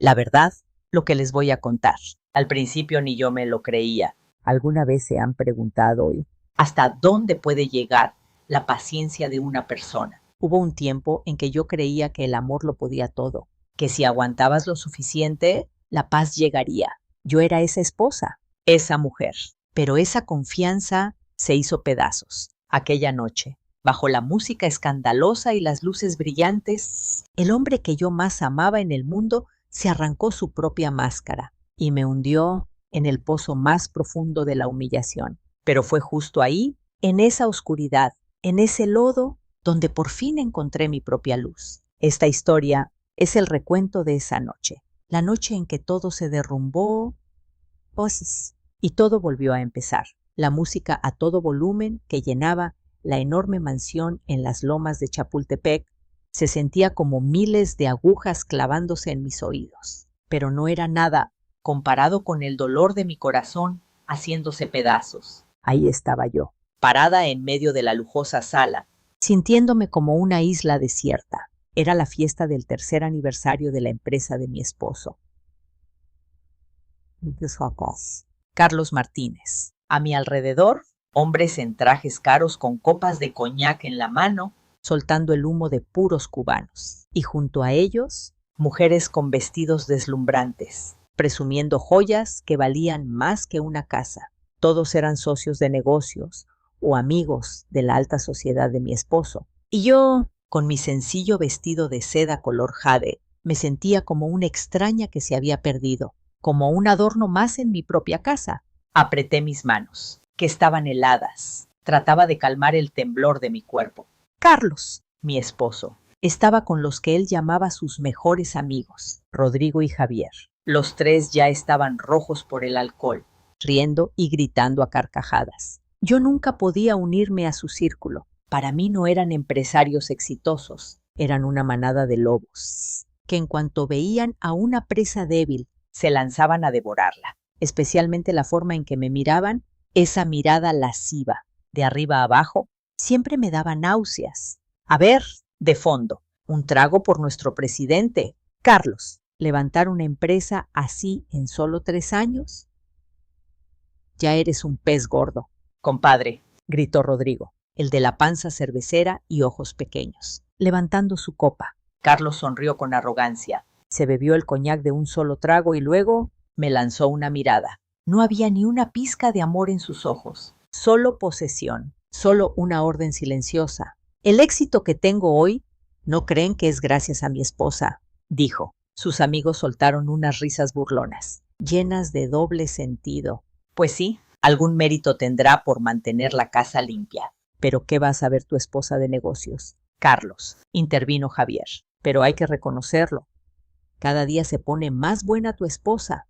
La verdad, lo que les voy a contar. Al principio ni yo me lo creía. ¿Alguna vez se han preguntado hasta dónde puede llegar la paciencia de una persona? Hubo un tiempo en que yo creía que el amor lo podía todo, que si aguantabas lo suficiente, la paz llegaría. Yo era esa esposa, esa mujer. Pero esa confianza se hizo pedazos. Aquella noche, bajo la música escandalosa y las luces brillantes, el hombre que yo más amaba en el mundo se arrancó su propia máscara y me hundió en el pozo más profundo de la humillación. Pero fue justo ahí, en esa oscuridad, en ese lodo, donde por fin encontré mi propia luz. Esta historia es el recuento de esa noche, la noche en que todo se derrumbó, y todo volvió a empezar. La música a todo volumen que llenaba la enorme mansión en las lomas de Chapultepec se sentía como miles de agujas clavándose en mis oídos. Pero no era nada comparado con el dolor de mi corazón haciéndose pedazos. Ahí estaba yo, parada en medio de la lujosa sala, sintiéndome como una isla desierta. Era la fiesta del tercer aniversario de la empresa de mi esposo, Carlos Martínez. A mi alrededor, hombres en trajes caros con copas de coñac en la mano, soltando el humo de puros cubanos. Y junto a ellos, mujeres con vestidos deslumbrantes, presumiendo joyas que valían más que una casa. Todos eran socios de negocios o amigos de la alta sociedad de mi esposo. Y yo, con mi sencillo vestido de seda color jade, me sentía como una extraña que se había perdido, como un adorno más en mi propia casa. Apreté mis manos, que estaban heladas. Trataba de calmar el temblor de mi cuerpo. Carlos, mi esposo, estaba con los que él llamaba sus mejores amigos, Rodrigo y Javier. Los tres ya estaban rojos por el alcohol, riendo y gritando a carcajadas. Yo nunca podía unirme a su círculo. Para mí no eran empresarios exitosos, eran una manada de lobos, que en cuanto veían a una presa débil, se lanzaban a devorarla. Especialmente la forma en que me miraban, esa mirada lasciva, de arriba a abajo, siempre me daba náuseas. A ver, de fondo, un trago por nuestro presidente. Carlos, ¿levantar una empresa así en solo 3 años? Ya eres un pez gordo. Compadre, gritó Rodrigo, el de la panza cervecera y ojos pequeños, levantando su copa. Carlos sonrió con arrogancia. Se bebió el coñac de un solo trago y luego me lanzó una mirada. No había ni una pizca de amor en sus ojos, solo posesión, solo una orden silenciosa. El éxito que tengo hoy, no creen que es gracias a mi esposa, dijo. Sus amigos soltaron unas risas burlonas, llenas de doble sentido. Pues sí, algún mérito tendrá por mantener la casa limpia. ¿Pero qué va a saber tu esposa de negocios? Carlos, intervino Javier. Pero hay que reconocerlo. Cada día se pone más buena tu esposa.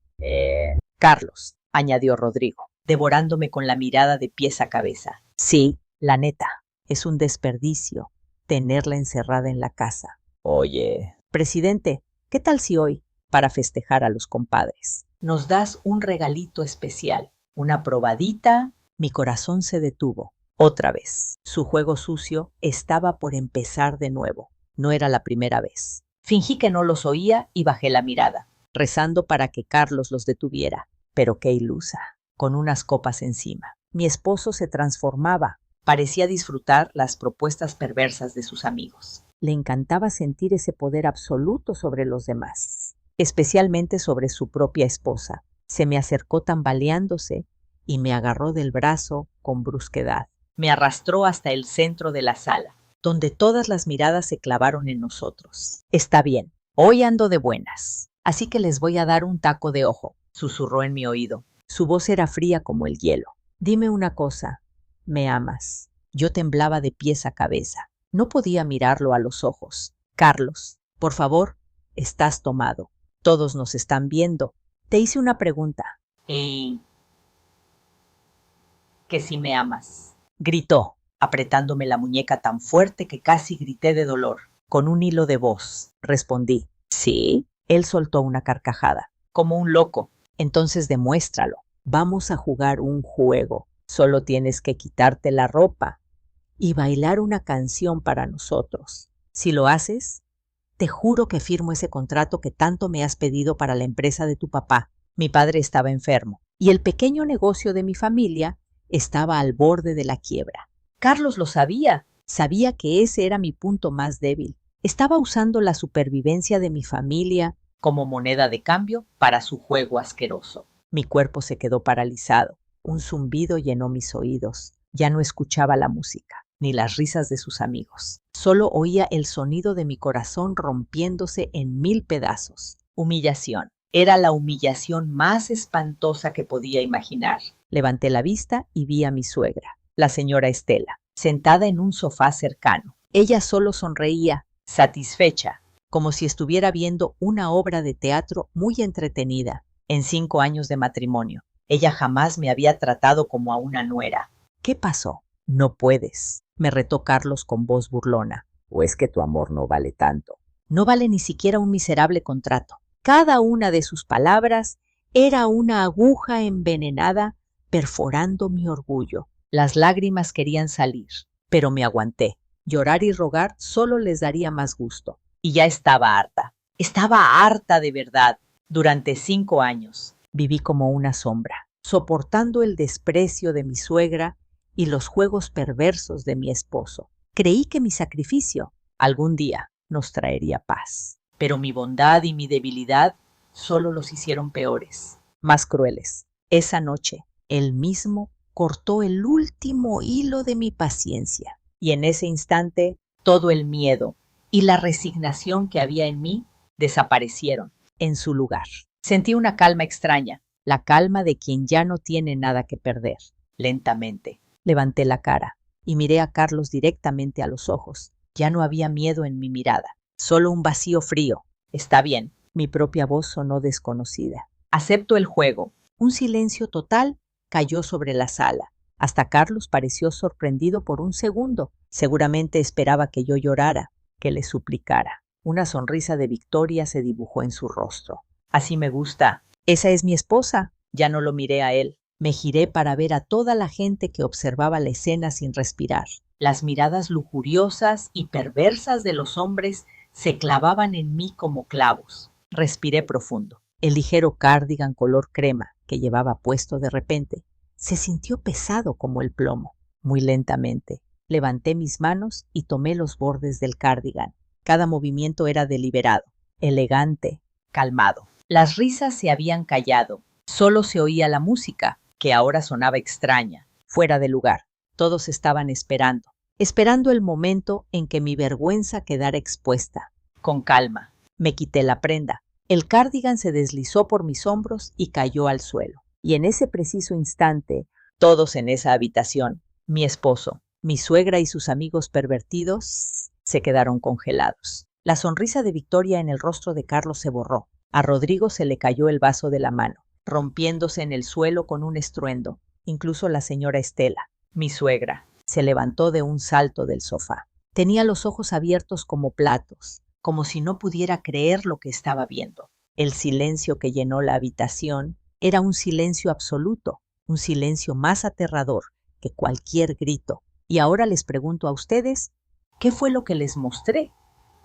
Carlos, añadió Rodrigo, devorándome con la mirada de pies a cabeza. Sí, la neta, es un desperdicio tenerla encerrada en la casa. Oye, presidente, ¿qué tal si hoy, para festejar a los compadres, nos das un regalito especial? Una probadita. Mi corazón se detuvo. Otra vez. Su juego sucio estaba por empezar de nuevo. No era la primera vez. Fingí que no los oía y bajé la mirada, rezando para que Carlos los detuviera. Pero qué ilusa, con unas copas encima. Mi esposo se transformaba. Parecía disfrutar las propuestas perversas de sus amigos. Le encantaba sentir ese poder absoluto sobre los demás, especialmente sobre su propia esposa. Se me acercó tambaleándose y me agarró del brazo con brusquedad. Me arrastró hasta el centro de la sala, donde todas las miradas se clavaron en nosotros. Está bien, hoy ando de buenas, así que les voy a dar un taco de ojo, susurró en mi oído. Su voz era fría como el hielo. Dime una cosa, ¿me amas? Yo temblaba de pies a cabeza. No podía mirarlo a los ojos. Carlos, por favor, estás tomado. Todos nos están viendo. Te hice una pregunta. Que si me amas, gritó, apretándome la muñeca tan fuerte que casi grité de dolor. Con un hilo de voz, respondí. ¿Sí? Él soltó una carcajada, como un loco. Entonces demuéstralo. Vamos a jugar un juego. Solo tienes que quitarte la ropa y bailar una canción para nosotros. Si lo haces, Te juro que firmo ese contrato que tanto me has pedido para la empresa de tu papá. Mi padre estaba enfermo y el pequeño negocio de mi familia estaba al borde de la quiebra. Carlos lo sabía. Sabía que ese era mi punto más débil. Estaba usando la supervivencia de mi familia como moneda de cambio para su juego asqueroso. Mi cuerpo se quedó paralizado. Un zumbido llenó mis oídos. Ya no escuchaba la música, ni las risas de sus amigos. Solo oía el sonido de mi corazón rompiéndose en 1000 pedazos. Humillación. Era la humillación más espantosa que podía imaginar. Levanté la vista y vi a mi suegra, la señora Estela, sentada en un sofá cercano. Ella solo sonreía, satisfecha, como si estuviera viendo una obra de teatro muy entretenida. En 5 años de matrimonio, ella jamás me había tratado como a una nuera. ¿Qué pasó? No puedes, me retó Carlos con voz burlona. ¿O es que tu amor no vale tanto? No vale ni siquiera un miserable contrato. Cada una de sus palabras era una aguja envenenada perforando mi orgullo. Las lágrimas querían salir, pero me aguanté. Llorar y rogar solo les daría más gusto. Y ya estaba harta. Estaba harta de verdad. Durante 5 años viví como una sombra, soportando el desprecio de mi suegra y los juegos perversos de mi esposo. Creí que mi sacrificio algún día nos traería paz. Pero mi bondad y mi debilidad solo los hicieron peores, más crueles. Esa noche, él mismo cortó el último hilo de mi paciencia. Y en ese instante, todo el miedo y la resignación que había en mí desaparecieron. En su lugar, sentí una calma extraña, la calma de quien ya no tiene nada que perder. Lentamente, levanté la cara y miré a Carlos directamente a los ojos. Ya no había miedo en mi mirada, solo un vacío frío. Está bien, mi propia voz sonó desconocida. Acepto el juego. Un silencio total cayó sobre la sala. Hasta Carlos pareció sorprendido por un segundo. Seguramente esperaba que yo llorara, que le suplicara. Una sonrisa de victoria se dibujó en su rostro. Así me gusta. Esa es mi esposa. Ya no lo miré a él. Me giré para ver a toda la gente que observaba la escena sin respirar. Las miradas lujuriosas y perversas de los hombres se clavaban en mí como clavos. Respiré profundo. El ligero cardigan color crema que llevaba puesto de repente se sintió pesado como el plomo. Muy lentamente levanté mis manos y tomé los bordes del cardigan. Cada movimiento era deliberado, elegante, calmado. Las risas se habían callado. Solo se oía la música, que ahora sonaba extraña, fuera de lugar. Todos estaban esperando el momento en que mi vergüenza quedara expuesta. Con calma, me quité la prenda. El cardigan se deslizó por mis hombros y cayó al suelo. Y en ese preciso instante, todos en esa habitación, mi esposo, mi suegra y sus amigos pervertidos, se quedaron congelados. La sonrisa de victoria en el rostro de Carlos se borró. A Rodrigo se le cayó el vaso de la mano, rompiéndose en el suelo con un estruendo. Incluso la señora Estela, mi suegra, se levantó de un salto del sofá. Tenía los ojos abiertos como platos, como si no pudiera creer lo que estaba viendo. El silencio que llenó la habitación era un silencio absoluto, un silencio más aterrador que cualquier grito. Y ahora les pregunto a ustedes, ¿qué fue lo que les mostré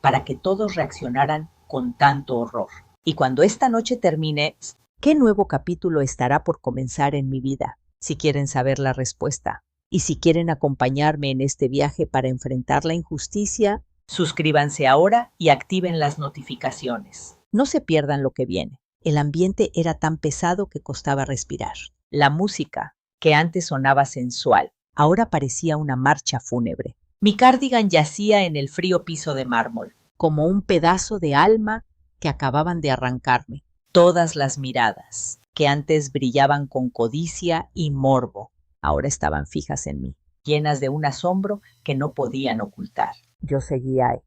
para que todos reaccionaran con tanto horror? Y cuando esta noche termine, ¿qué nuevo capítulo estará por comenzar en mi vida? Si quieren saber la respuesta y si quieren acompañarme en este viaje para enfrentar la injusticia, suscríbanse ahora y activen las notificaciones. No se pierdan lo que viene. El ambiente era tan pesado que costaba respirar. La música, que antes sonaba sensual, ahora parecía una marcha fúnebre. Mi cardigan yacía en el frío piso de mármol, como un pedazo de alma que acababan de arrancarme. Todas las miradas, que antes brillaban con codicia y morbo, ahora estaban fijas en mí, llenas de un asombro que no podían ocultar. Yo seguía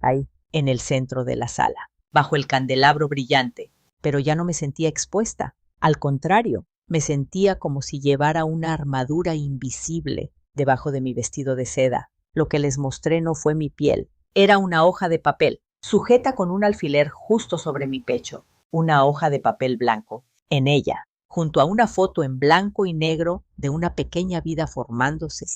ahí, en el centro de la sala, bajo el candelabro brillante, pero ya no me sentía expuesta. Al contrario, me sentía como si llevara una armadura invisible debajo de mi vestido de seda. Lo que les mostré no fue mi piel, era una hoja de papel, sujeta con un alfiler justo sobre mi pecho, una hoja de papel blanco. En ella, junto a una foto en blanco y negro de una pequeña vida formándose,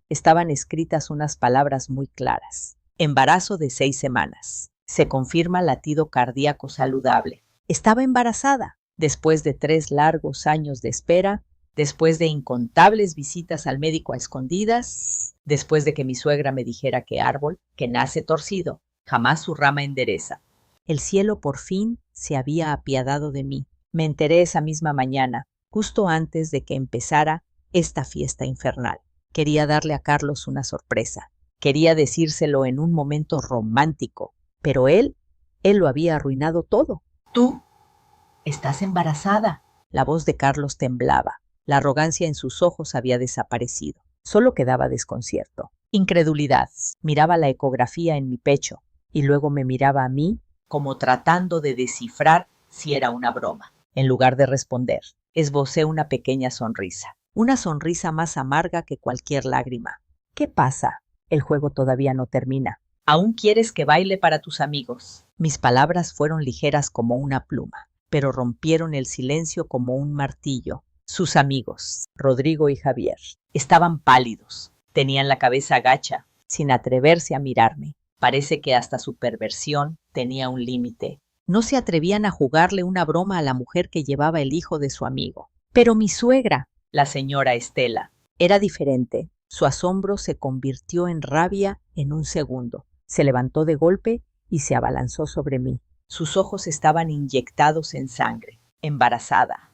estaban escritas unas palabras muy claras. Embarazo de 6 semanas. Se confirma latido cardíaco saludable. Estaba embarazada. Después de 3 largos años de espera, después de incontables visitas al médico a escondidas, después de que mi suegra me dijera que árbol que nace torcido, jamás su rama endereza. El cielo por fin se había apiadado de mí. Me enteré esa misma mañana, justo antes de que empezara esta fiesta infernal. Quería darle a Carlos una sorpresa. Quería decírselo en un momento romántico, pero él lo había arruinado todo. Tú estás embarazada. La voz de Carlos temblaba. La arrogancia en sus ojos había desaparecido. Solo quedaba desconcierto. Incredulidad. Miraba la ecografía en mi pecho y luego me miraba a mí como tratando de descifrar si era una broma. En lugar de responder, esbocé una pequeña sonrisa. Una sonrisa más amarga que cualquier lágrima. ¿Qué pasa? El juego todavía no termina. ¿Aún quieres que baile para tus amigos? Mis palabras fueron ligeras como una pluma, pero rompieron el silencio como un martillo. Sus amigos, Rodrigo y Javier, estaban pálidos. Tenían la cabeza gacha, sin atreverse a mirarme. Parece que hasta su perversión tenía un límite. No se atrevían a jugarle una broma a la mujer que llevaba el hijo de su amigo. Pero mi suegra, la señora Estela, era diferente. Su asombro se convirtió en rabia en un segundo. Se levantó de golpe y se abalanzó sobre mí. Sus ojos estaban inyectados en sangre. Embarazada.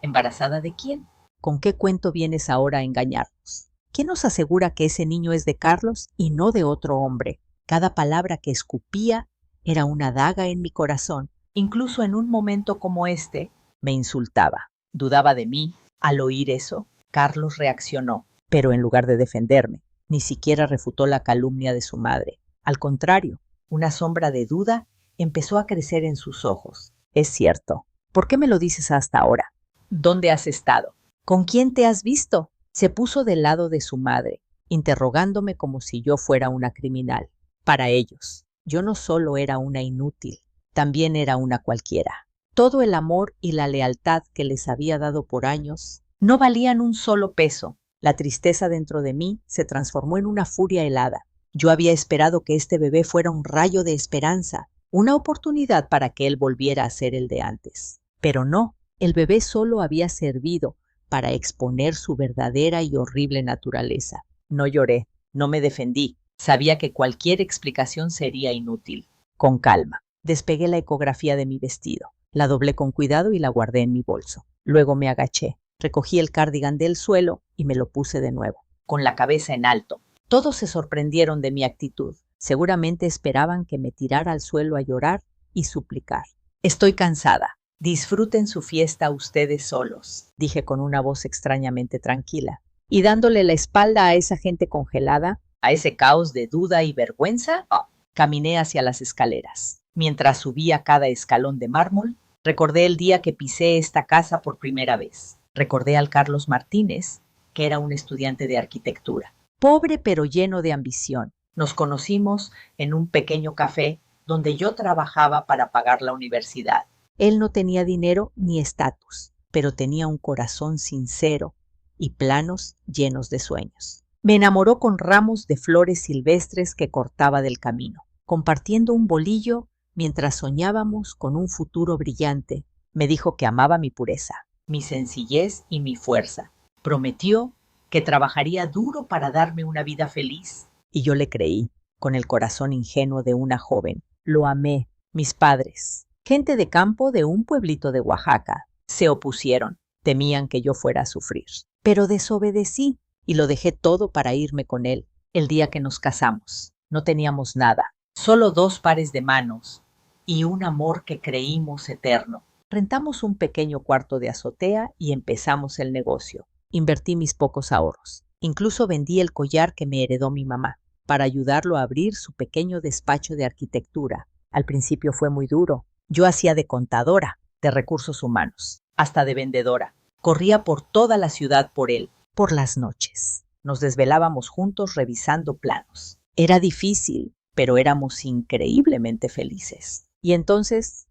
¿Embarazada de quién? ¿Con qué cuento vienes ahora a engañarnos? ¿Quién nos asegura que ese niño es de Carlos y no de otro hombre? Cada palabra que escupía era una daga en mi corazón. Incluso en un momento como este, me insultaba. Dudaba de mí. Al oír eso, Carlos reaccionó, pero en lugar de defenderme, ni siquiera refutó la calumnia de su madre. Al contrario, una sombra de duda empezó a crecer en sus ojos. Es cierto. ¿Por qué me lo dices hasta ahora? ¿Dónde has estado? ¿Con quién te has visto? Se puso del lado de su madre, interrogándome como si yo fuera una criminal. Para ellos, yo no solo era una inútil, también era una cualquiera. Todo el amor y la lealtad que les había dado por años no valían un solo peso. La tristeza dentro de mí se transformó en una furia helada. Yo había esperado que este bebé fuera un rayo de esperanza, una oportunidad para que él volviera a ser el de antes. Pero no, el bebé solo había servido para exponer su verdadera y horrible naturaleza. No lloré, no me defendí. Sabía que cualquier explicación sería inútil. Con calma, despegué la ecografía de mi vestido. La doblé con cuidado y la guardé en mi bolso. Luego me agaché, recogí el cardigan del suelo y me lo puse de nuevo, con la cabeza en alto. Todos se sorprendieron de mi actitud. Seguramente esperaban que me tirara al suelo a llorar y suplicar. Estoy cansada. Disfruten su fiesta ustedes solos, dije con una voz extrañamente tranquila. Y dándole la espalda a esa gente congelada, a ese caos de duda y vergüenza, caminé hacia las escaleras. Mientras subía cada escalón de mármol, recordé el día que pisé esta casa por primera vez. Recordé al Carlos Martínez, que era un estudiante de arquitectura. Pobre pero lleno de ambición. Nos conocimos en un pequeño café donde yo trabajaba para pagar la universidad. Él no tenía dinero ni estatus, pero tenía un corazón sincero y planos llenos de sueños. Me enamoró con ramos de flores silvestres que cortaba del camino, compartiendo un bolillo mientras soñábamos con un futuro brillante. Me dijo que amaba mi pureza, mi sencillez y mi fuerza. Prometió que trabajaría duro para darme una vida feliz. Y yo le creí, con el corazón ingenuo de una joven. Lo amé. Mis padres, gente de campo de un pueblito de Oaxaca, se opusieron. Temían que yo fuera a sufrir. Pero desobedecí y lo dejé todo para irme con él. El día que nos casamos, no teníamos nada, solo 2 pares de manos y un amor que creímos eterno. Rentamos un pequeño cuarto de azotea y empezamos el negocio. Invertí mis pocos ahorros. Incluso vendí el collar que me heredó mi mamá para ayudarlo a abrir su pequeño despacho de arquitectura. Al principio fue muy duro. Yo hacía de contadora, de recursos humanos, hasta de vendedora. Corría por toda la ciudad por él. Por las noches nos desvelábamos juntos revisando planos. Era difícil, pero éramos increíblemente felices. Y entonces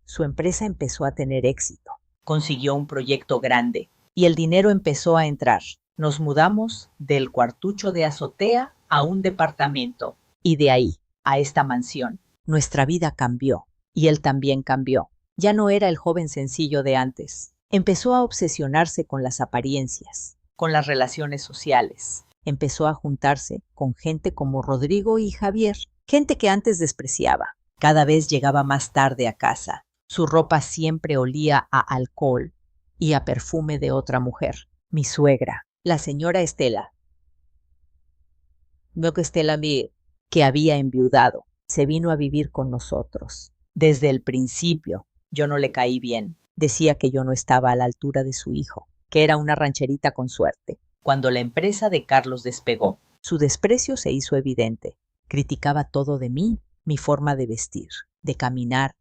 su empresa empezó a tener éxito. Consiguió un proyecto grande y el dinero empezó a entrar. Nos mudamos del cuartucho de azotea a un departamento Y de ahí a esta mansión, nuestra vida cambió. Y él también cambió. Ya no era el joven sencillo de antes. Empezó a obsesionarse con las apariencias, con las relaciones sociales. Empezó a juntarse con gente como Rodrigo y Javier, gente que antes despreciaba. Cada vez llegaba más tarde a casa. Su ropa siempre olía a alcohol y a perfume de otra mujer, mi suegra, la señora Estela. Veo que Estela, que había enviudado, se vino a vivir con nosotros. Desde el principio yo no le caí bien. Decía que yo no estaba a la altura de su hijo, que era una rancherita con suerte. Cuando la empresa de Carlos despegó, su desprecio se hizo evidente. Criticaba todo de mí, mi forma de vestir, de caminar,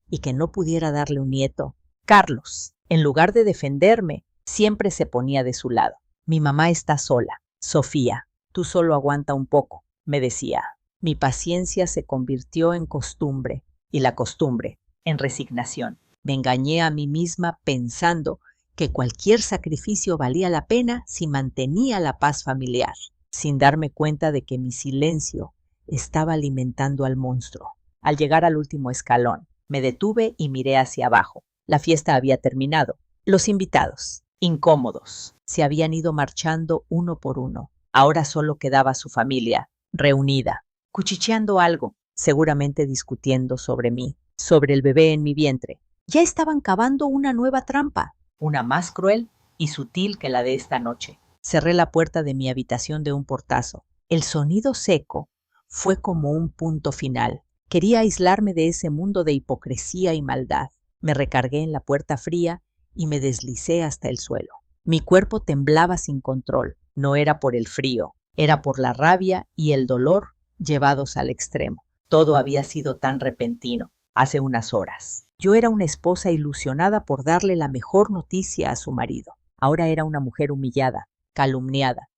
y que no pudiera darle un nieto. Carlos, en lugar de defenderme, siempre se ponía de su lado. Mi mamá está sola. Sofía, tú solo aguanta un poco, me decía. Mi paciencia se convirtió en costumbre, y la costumbre en resignación. Me engañé a mí misma pensando que cualquier sacrificio valía la pena si mantenía la paz familiar, sin darme cuenta de que mi silencio estaba alimentando al monstruo. Al llegar al último escalón, me detuve y miré hacia abajo. La fiesta había terminado. Los invitados, incómodos, se habían ido marchando uno por uno. Ahora solo quedaba su familia, reunida, cuchicheando algo, seguramente discutiendo sobre mí, sobre el bebé en mi vientre. Ya estaban cavando una nueva trampa, una más cruel y sutil que la de esta noche. Cerré la puerta de mi habitación de un portazo. El sonido seco fue como un punto final. Quería aislarme de ese mundo de hipocresía y maldad. Me recargué en la puerta fría y me deslicé hasta el suelo. Mi cuerpo temblaba sin control. No era por el frío, era por la rabia y el dolor llevados al extremo. Todo había sido tan repentino, hace unas horas. Yo era una esposa ilusionada por darle la mejor noticia a su marido. Ahora era una mujer humillada, calumniada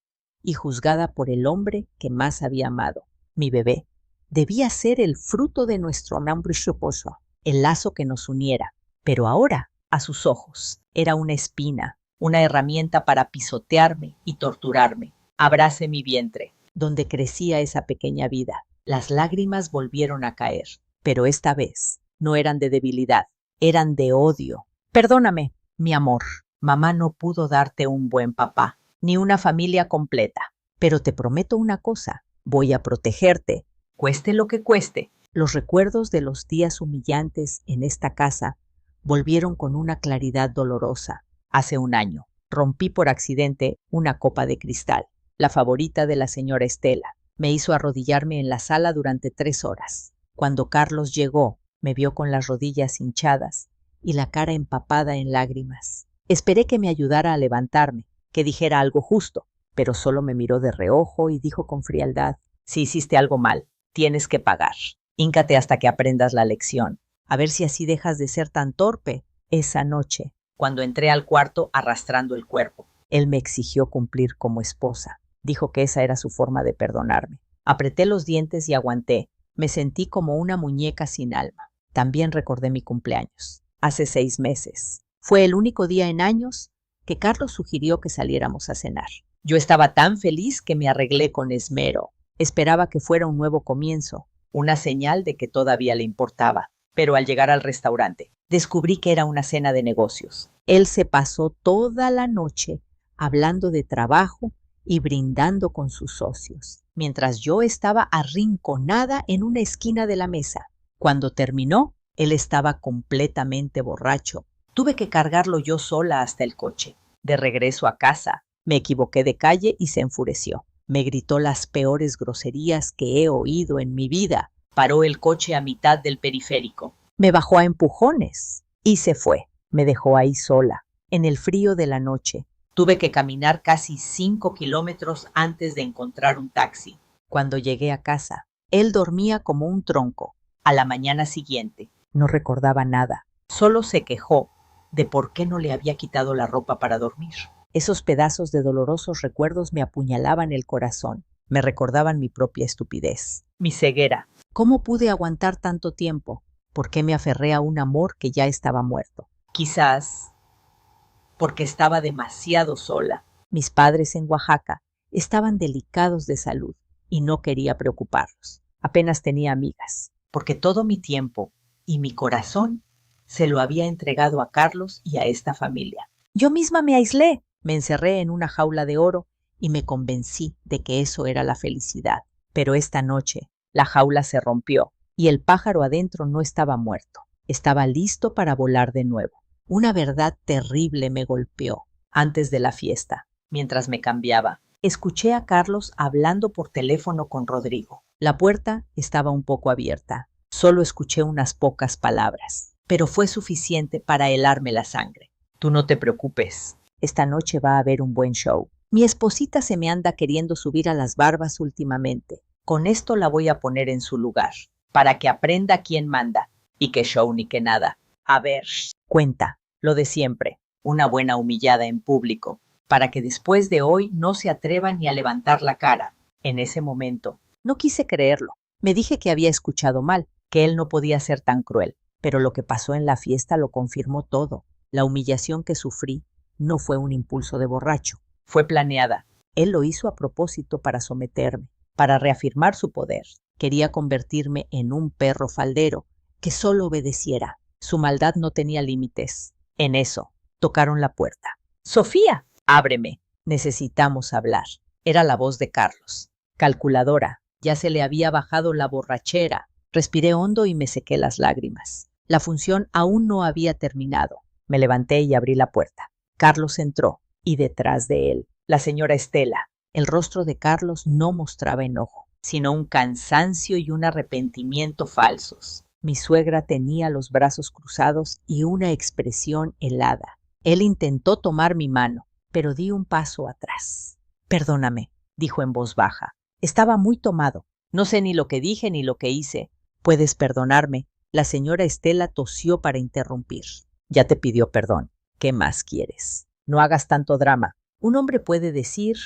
y juzgada por el hombre que más había amado, mi bebé. Debía ser el fruto de nuestro amor esposo, el lazo que nos uniera. Pero ahora, a sus ojos, era una espina, una herramienta para pisotearme y torturarme. Abracé mi vientre, donde crecía esa pequeña vida. Las lágrimas volvieron a caer, pero esta vez no eran de debilidad, eran de odio. Perdóname, mi amor. Mamá no pudo darte un buen papá, ni una familia completa. Pero te prometo una cosa, voy a protegerte, cueste lo que cueste. Los recuerdos de los días humillantes en esta casa volvieron con una claridad dolorosa. Hace un año, rompí por accidente una copa de cristal, la favorita de la señora Estela. Me hizo arrodillarme en la sala durante 3 horas. Cuando Carlos llegó, me vio con las rodillas hinchadas y la cara empapada en lágrimas. Esperé que me ayudara a levantarme, que dijera algo justo, pero solo me miró de reojo y dijo con frialdad: si hiciste algo mal, tienes que pagar. Híncate hasta que aprendas la lección. A ver si así dejas de ser tan torpe. Esa noche, cuando entré al cuarto arrastrando el cuerpo, él me exigió cumplir como esposa. Dijo que esa era su forma de perdonarme. Apreté los dientes y aguanté. Me sentí como una muñeca sin alma. También recordé mi cumpleaños, hace 6 meses. Fue el único día en años que Carlos sugirió que saliéramos a cenar. Yo estaba tan feliz que me arreglé con esmero. Esperaba que fuera un nuevo comienzo, una señal de que todavía le importaba. Pero al llegar al restaurante, descubrí que era una cena de negocios. Él se pasó toda la noche hablando de trabajo y brindando con sus socios, mientras yo estaba arrinconada en una esquina de la mesa. Cuando terminó, él estaba completamente borracho. Tuve que cargarlo yo sola hasta el coche. De regreso a casa, me equivoqué de calle y se enfureció. Me gritó las peores groserías que he oído en mi vida. Paró el coche a mitad del periférico. Me bajó a empujones y se fue. Me dejó ahí sola, en el frío de la noche. Tuve que caminar casi 5 kilómetros antes de encontrar un taxi. Cuando llegué a casa, él dormía como un tronco. A la mañana siguiente, no recordaba nada. Solo se quejó de por qué no le había quitado la ropa para dormir. Esos pedazos de dolorosos recuerdos me apuñalaban el corazón. Me recordaban mi propia estupidez, mi ceguera. ¿Cómo pude aguantar tanto tiempo? ¿Por qué me aferré a un amor que ya estaba muerto? Quizás porque estaba demasiado sola. Mis padres en Oaxaca estaban delicados de salud. y no quería preocuparlos. Apenas tenía amigas, porque todo mi tiempo y mi corazón se lo había entregado a Carlos y a esta familia. Yo misma me aislé, me encerré en una jaula de oro y me convencí de que eso era la felicidad. Pero esta noche la jaula se rompió y el pájaro adentro no estaba muerto. Estaba listo para volar de nuevo. Una verdad terrible me golpeó antes de la fiesta. Mientras me cambiaba, escuché a Carlos hablando por teléfono con Rodrigo. La puerta estaba un poco abierta. Solo escuché unas pocas palabras, pero fue suficiente para helarme la sangre. Tú no te preocupes. Esta noche va a haber un buen show. Mi esposita se me anda queriendo subir a las barbas últimamente. Con esto la voy a poner en su lugar, para que aprenda quién manda. Y qué show ni qué nada. A ver, cuenta, lo de siempre. Una buena humillada en público, para que después de hoy no se atrevan ni a levantar la cara. En ese momento, no quise creerlo. Me dije que había escuchado mal, que él no podía ser tan cruel. Pero lo que pasó en la fiesta lo confirmó todo. La humillación que sufrí no fue un impulso de borracho. Fue planeada. Él lo hizo a propósito para someterme, para reafirmar su poder. Quería convertirme en un perro faldero que solo obedeciera. Su maldad no tenía límites. En eso, tocaron la puerta. Sofía, ábreme. Necesitamos hablar. Era la voz de Carlos. Calculadora, ya se le había bajado la borrachera. Respiré hondo y me sequé las lágrimas. La función aún no había terminado. Me levanté y abrí la puerta. Carlos entró, y detrás de él, la señora Estela. El rostro de Carlos no mostraba enojo, sino un cansancio y un arrepentimiento falsos. Mi suegra tenía los brazos cruzados y una expresión helada. Él intentó tomar mi mano, pero di un paso atrás. Perdóname, dijo en voz baja. Estaba muy tomado. No sé ni lo que dije ni lo que hice. Puedes perdonarme. La señora Estela tosió para interrumpir. Ya te pidió perdón. ¿Qué más quieres? No hagas tanto drama. Un hombre puede decir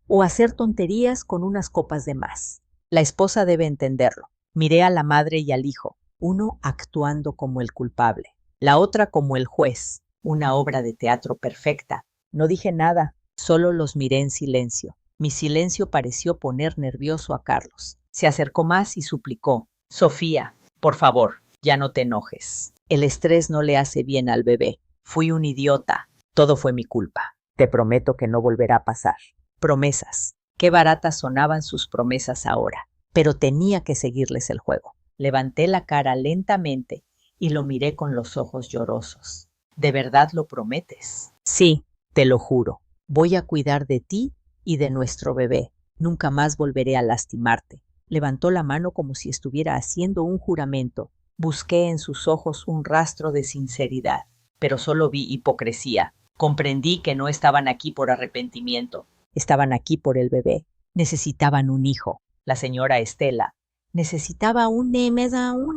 o hacer tonterías con unas copas de más. La esposa debe entenderlo. Miré a la madre y al hijo, uno actuando como el culpable, la otra como el juez, una obra de teatro perfecta. No dije nada, solo los miré en silencio. Mi silencio pareció poner nervioso a Carlos. Se acercó más y suplicó: Sofía, por favor, ya no te enojes. El estrés no le hace bien al bebé. Fui un idiota. Todo fue mi culpa. Te prometo que no volverá a pasar. Promesas. Qué baratas sonaban sus promesas ahora. Pero tenía que seguirles el juego. Levanté la cara lentamente y lo miré con los ojos llorosos. ¿De verdad lo prometes? Sí, te lo juro. Voy a cuidar de ti y de nuestro bebé. Nunca más volveré a lastimarte. Levantó la mano como si estuviera haciendo un juramento. Busqué en sus ojos un rastro de sinceridad, pero solo vi hipocresía. Comprendí que no estaban aquí por arrepentimiento. Estaban aquí por el bebé. Necesitaban un hijo. La señora Estela necesitaba un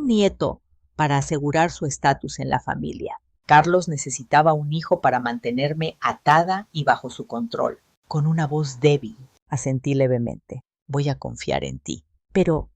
nieto para asegurar su estatus en la familia. Carlos necesitaba un hijo para mantenerme atada y bajo su control. Con una voz débil, asentí levemente. Voy a confiar en ti. Pero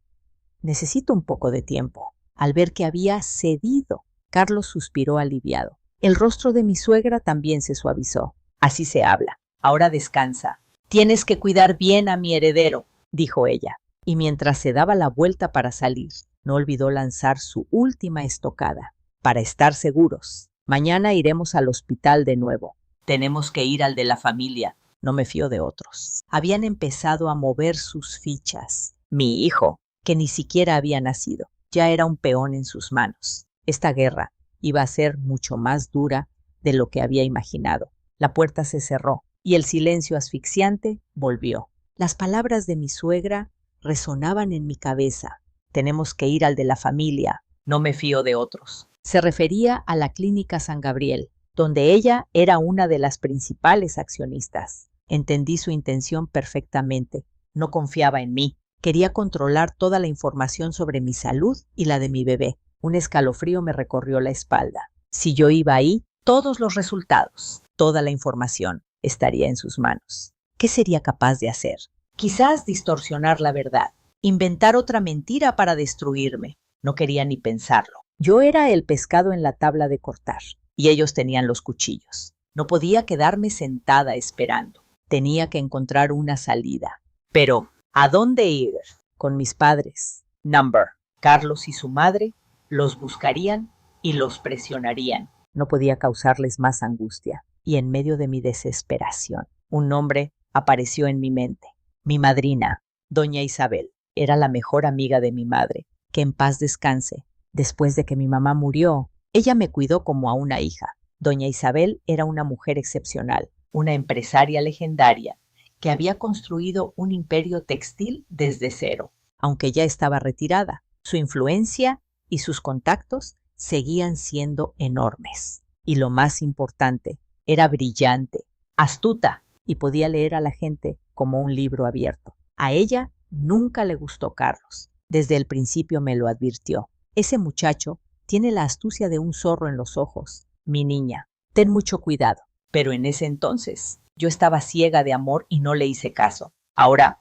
necesito un poco de tiempo. Al ver que había cedido, Carlos suspiró aliviado. El rostro de mi suegra también se suavizó. Así se habla. Ahora descansa. Tienes que cuidar bien a mi heredero, dijo ella. Y mientras se daba la vuelta para salir, no olvidó lanzar su última estocada. Para estar seguros, mañana iremos al hospital de nuevo. Tenemos que ir al de la familia. No me fío de otros. Habían empezado a mover sus fichas. Mi hijo, que ni siquiera había nacido, ya era un peón en sus manos. Esta guerra iba a ser mucho más dura de lo que había imaginado. La puerta se cerró y el silencio asfixiante volvió. Las palabras de mi suegra resonaban en mi cabeza. Tenemos que ir al de la familia. No me fío de otros. Se refería a la Clínica San Gabriel, donde ella era una de las principales accionistas. Entendí su intención perfectamente. No confiaba en mí. Quería controlar toda la información sobre mi salud y la de mi bebé. Un escalofrío me recorrió la espalda. Si yo iba ahí, todos los resultados, toda la información estaría en sus manos. ¿Qué sería capaz de hacer? Quizás distorsionar la verdad, inventar otra mentira para destruirme. No quería ni pensarlo. Yo era el pescado en la tabla de cortar, y ellos tenían los cuchillos. No podía quedarme sentada esperando. Tenía que encontrar una salida. Pero ¿A dónde ir? Con mis padres. Number. Carlos y su madre los buscarían y los presionarían. No podía causarles más angustia, y en medio de mi desesperación, un nombre apareció en mi mente. Mi madrina, doña Isabel, era la mejor amiga de mi madre. Que en paz descanse. Después de que mi mamá murió, ella me cuidó como a una hija. Doña Isabel era una mujer excepcional, una empresaria legendaria, que había construido un imperio textil desde cero. Aunque ya estaba retirada, su influencia y sus contactos seguían siendo enormes. Y lo más importante, era brillante, astuta y podía leer a la gente como un libro abierto. A ella nunca le gustó Carlos. Desde el principio me lo advirtió. Ese muchacho tiene la astucia de un zorro en los ojos. Mi niña, ten mucho cuidado. Pero en ese entonces yo estaba ciega de amor y no le hice caso. Ahora,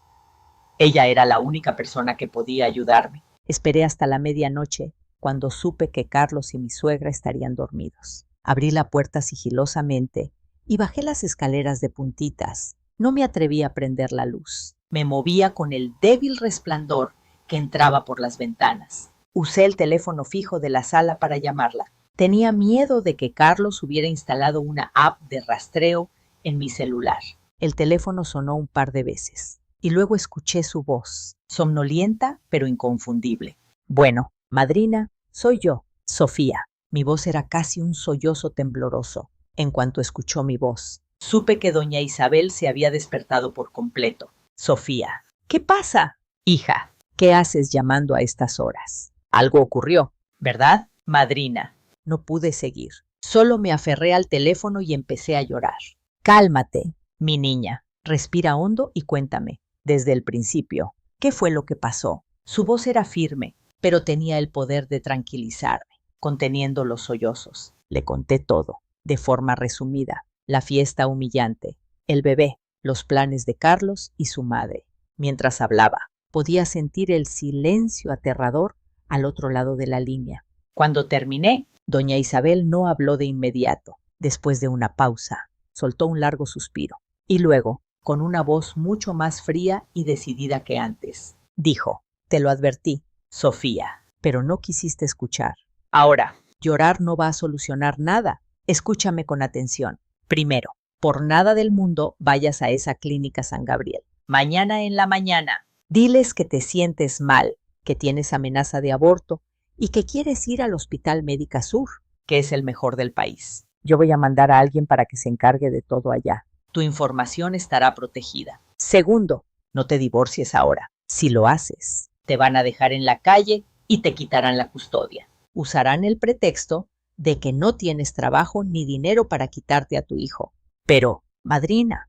ella era la única persona que podía ayudarme. Esperé hasta la medianoche, cuando supe que Carlos y mi suegra estarían dormidos. Abrí la puerta sigilosamente y bajé las escaleras de puntitas. No me atreví a prender la luz. Me movía con el débil resplandor que entraba por las ventanas. Usé el teléfono fijo de la sala para llamarla. Tenía miedo de que Carlos hubiera instalado una app de rastreo en mi celular. El teléfono sonó un par de veces y luego escuché su voz, somnolienta pero inconfundible. Bueno, madrina, soy yo, Sofía. Mi voz era casi un sollozo tembloroso. En cuanto escuchó mi voz, supe que doña Isabel se había despertado por completo. Sofía, ¿qué pasa? Hija, ¿qué haces llamando a estas horas? Algo ocurrió, ¿verdad, madrina? No pude seguir. Solo me aferré al teléfono y empecé a llorar. Cálmate, mi niña. Respira hondo y cuéntame, desde el principio, ¿qué fue lo que pasó? Su voz era firme, pero tenía el poder de tranquilizarme, conteniendo los sollozos. Le conté todo, de forma resumida. La fiesta humillante, el bebé, los planes de Carlos y su madre. Mientras hablaba, podía sentir el silencio aterrador al otro lado de la línea. Cuando terminé, doña Isabel no habló de inmediato. Después de una pausa, soltó un largo suspiro y luego, con una voz mucho más fría y decidida que antes, dijo: te lo advertí, Sofía, pero no quisiste escuchar. Ahora, llorar no va a solucionar nada. Escúchame con atención. Primero, por nada del mundo vayas a esa clínica San Gabriel. Mañana en la mañana, diles que te sientes mal, que tienes amenaza de aborto y que quieres ir al Hospital Médica Sur, que es el mejor del país. Yo voy a mandar a alguien para que se encargue de todo allá. Tu información estará protegida. Segundo, no te divorcies ahora. Si lo haces, te van a dejar en la calle y te quitarán la custodia. Usarán el pretexto de que no tienes trabajo ni dinero para quitarte a tu hijo. Pero, madrina,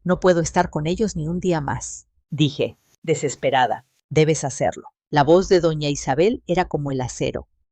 no puedo estar con ellos ni un día más, dije, desesperada. Debes hacerlo. La voz de doña Isabel era como el acero,